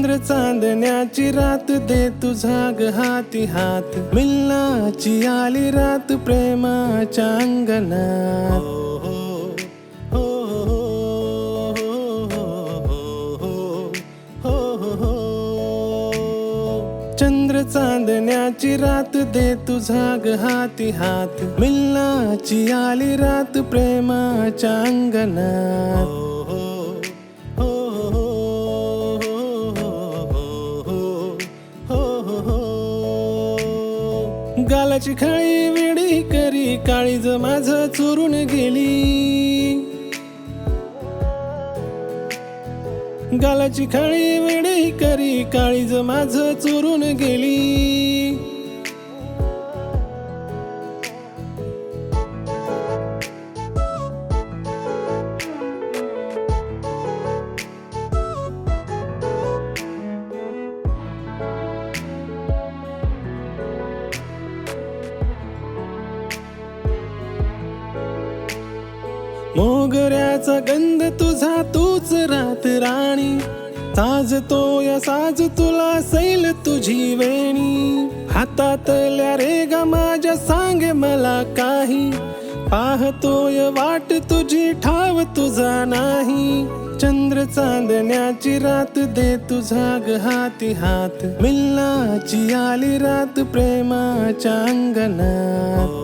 चंद्र चांदण्याची रात दे तुझा ग हाती हात, मिलनाची आली रात प्रेमाच्या अंगणात. चंद्र चांदण्याची रात दे तुझा ग हाती हात, मिलनाची आली रात प्रेमाच्या अंगणात. गालाची खळी वेडी करी काळीज माझं चोरून गेली. गालाची खळी वेडी करी काळीज माझं चोरून गेली. मोगऱ्याचा गंध तुझा तूच रात राणी, साजतोय साज तुला सैल तुझी वेणी. हातातल्या रे ग माझ्या सांगे मला काही, पाहतोय वाट तुझी ठाव तुझा नाही. चंद्र चांदण्याची रात दे तुझा ग हाती हात, मिलनाची आली रात प्रेमाच्या अंगणात.